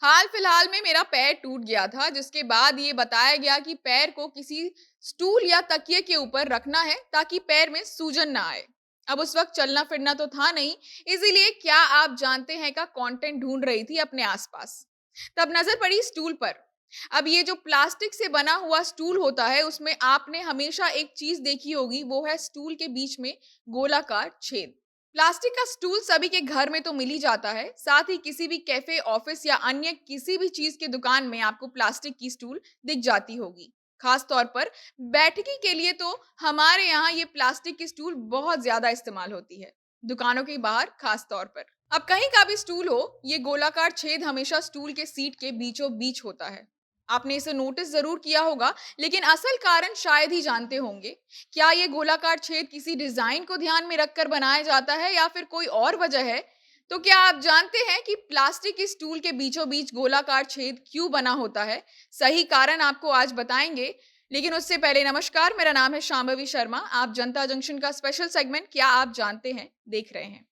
हाल फिलहाल में मेरा पैर टूट गया था, जिसके बाद ये बताया गया कि पैर को किसी स्टूल या तकिए के ऊपर रखना है ताकि पैर में सूजन ना आए। अब उस वक्त चलना फिरना तो था नहीं, इसीलिए क्या आप जानते हैं का कंटेंट ढूंढ रही थी अपने आसपास। तब नजर पड़ी स्टूल पर। अब ये जो प्लास्टिक से बना हुआ स्टूल होता है, उसमें आपने हमेशा एक चीज देखी होगी, वो है स्टूल के बीच में गोलाकार छेद। प्लास्टिक का स्टूल सभी के घर में तो मिल ही जाता है, साथ ही किसी भी कैफे, ऑफिस या अन्य किसी भी चीज की दुकान में आपको प्लास्टिक की स्टूल दिख जाती होगी। खास तौर पर बैठकी के लिए तो हमारे यहाँ ये प्लास्टिक की स्टूल बहुत ज्यादा इस्तेमाल होती है, दुकानों के बाहर खास तौर पर। अब कहीं का भी स्टूल हो, ये गोलाकार छेद हमेशा स्टूल के सीट के बीचों बीच होता है। आपने इसे नोटिस जरूर किया होगा, लेकिन असल कारण शायद ही जानते होंगे। क्या ये गोलाकार छेद किसी डिजाइन को ध्यान में रखकर बनाया जाता है या फिर कोई और वजह है? तो क्या आप जानते हैं कि प्लास्टिक के स्टूल के बीचों बीच गोलाकार छेद क्यों बना होता है? सही कारण आपको आज बताएंगे। लेकिन उससे पहले नमस्कार, मेरा नाम है शांभवी शर्मा। आप जनता जंक्शन का स्पेशल सेगमेंट क्या आप जानते हैं देख रहे हैं।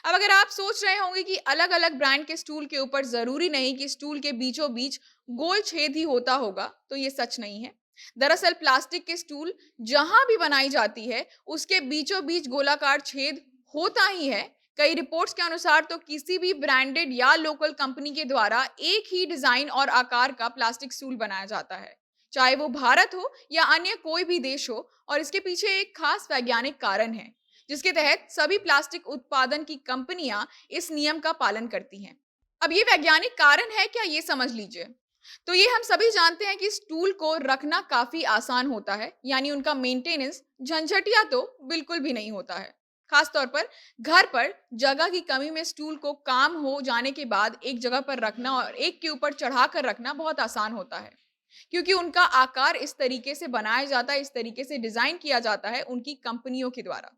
अब अगर आप सोच रहे होंगे कि अलग-अलग ब्रांड के स्टूल के ऊपर जरूरी नहीं कि स्टूल के बीचों बीच गोल छेद ही होता होगा, तो ये सच नहीं है। दरअसल प्लास्टिक के स्टूल जहां भी बनाई जाती है, उसके बीचों बीच गोलाकार छेद होता ही है। कई रिपोर्ट्स के अनुसार तो किसी भी ब्रांडेड या लोकल कंपनी के द्वारा एक ही डिजाइन और आकार का प्लास्टिक स्टूल बनाया जाता है, चाहे वो भारत हो या अन्य कोई भी देश हो। और इसके पीछे एक खास वैज्ञानिक कारण है, जिसके तहत सभी प्लास्टिक उत्पादन की कंपनियां इस नियम का पालन करती हैं। अब ये वैज्ञानिक कारण है क्या, ये समझ लीजिए। तो ये हम सभी जानते हैं कि स्टूल को रखना काफी आसान होता है, यानी उनका मेंटेनेंस झंझटिया तो बिल्कुल भी नहीं होता है। खास तौर पर घर पर जगह की कमी में स्टूल को काम हो जाने के बाद एक जगह पर रखना और एक के ऊपर चढ़ा कर रखना बहुत आसान होता है, क्योंकि उनका आकार इस तरीके से बनाया जाता है, इस तरीके से डिजाइन किया जाता है उनकी कंपनियों के द्वारा।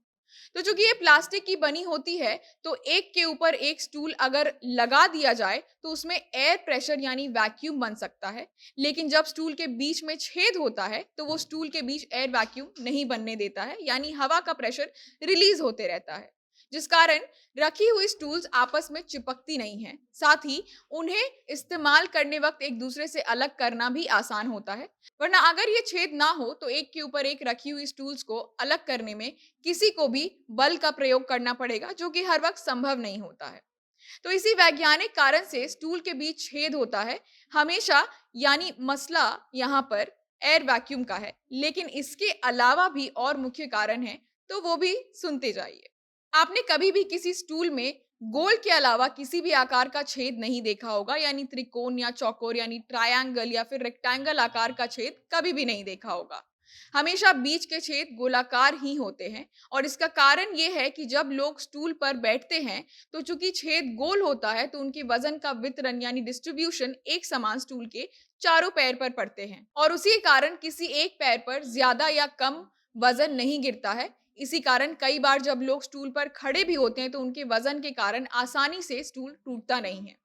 तो चूंकि ये प्लास्टिक की बनी होती है, तो एक के ऊपर एक स्टूल अगर लगा दिया जाए तो उसमें एयर प्रेशर यानी वैक्यूम बन सकता है। लेकिन जब स्टूल के बीच में छेद होता है, तो वो स्टूल के बीच एयर वैक्यूम नहीं बनने देता है, यानी हवा का प्रेशर रिलीज होते रहता है, जिस कारण रखी हुई स्टूल्स आपस में चिपकती नहीं है। साथ ही उन्हें इस्तेमाल करने वक्त एक दूसरे से अलग करना भी आसान होता है। वरना अगर ये छेद ना हो, तो एक के ऊपर एक रखी हुई स्टूल्स को अलग करने में किसी को भी बल का प्रयोग करना पड़ेगा, जो कि हर वक्त संभव नहीं होता है। तो इसी वैज्ञानिक कारण से स्टूल के बीच छेद होता है हमेशा, यानी मसला यहाँ पर एयर वैक्यूम का है। लेकिन इसके अलावा भी और मुख्य कारण है, तो वो भी सुनते जाइए। आपने कभी भी किसी स्टूल में गोल के अलावा किसी भी आकार का छेद नहीं देखा होगा, यानी त्रिकोण या चौकोर यानी ट्रायंगल या फिर रेक्टेंगल आकार का छेद कभी भी नहीं देखा होगा। हमेशा बीच के छेद गोलाकार ही होते हैं। और इसका कारण ये है कि जब लोग स्टूल पर बैठते हैं, तो चूंकि छेद गोल होता है, तो उनके वजन का वितरण यानी डिस्ट्रीब्यूशन एक समान स्टूल के चारों पैर पर पड़ते हैं, और उसी कारण किसी एक पैर पर ज्यादा या कम वजन नहीं गिरता है। इसी कारण कई बार जब लोग स्टूल पर खड़े भी होते हैं, तो उनके वजन के कारण आसानी से स्टूल टूटता नहीं है।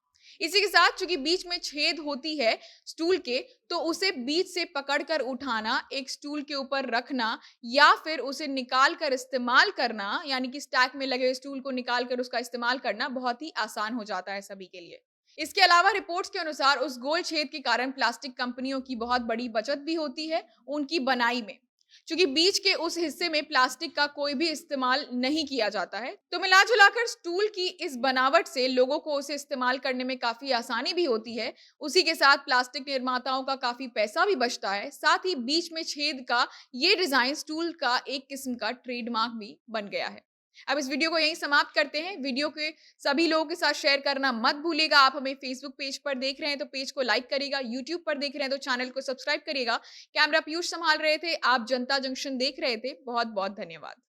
इसी के साथ चूंकि बीच में छेद होती है स्टूल के, तो उसे बीच से पकड़कर उठाना, एक स्टूल के ऊपर रखना या फिर उसे निकाल कर इस्तेमाल करना, यानी कि स्टैक में लगे हुए स्टूल को निकाल कर उसका इस्तेमाल करना बहुत ही आसान हो जाता है सभी के लिए। इसके अलावा रिपोर्ट्स के अनुसार उस गोल छेद के कारण प्लास्टिक कंपनियों की बहुत बड़ी बचत भी होती है उनकी बनाई में, क्योंकि बीच के उस हिस्से में प्लास्टिक का कोई भी इस्तेमाल नहीं किया जाता है। तो मिला जुलाकर स्टूल की इस बनावट से लोगों को उसे इस्तेमाल करने में काफी आसानी भी होती है। उसी के साथ प्लास्टिक निर्माताओं का काफी पैसा भी बचता है। साथ ही बीच में छेद का ये डिजाइन स्टूल का एक किस्म का ट्रेडमार्क भी बन गया है। अब इस वीडियो को यहीं समाप्त करते हैं। वीडियो के सभी लोगों के साथ शेयर करना मत भूलिएगा। आप हमें फेसबुक पेज पर देख रहे हैं तो पेज को लाइक करिएगा, यूट्यूब पर देख रहे हैं तो चैनल को सब्सक्राइब करिएगा। कैमरा पीयूष संभाल रहे थे, आप जनता जंक्शन देख रहे थे। बहुत बहुत धन्यवाद।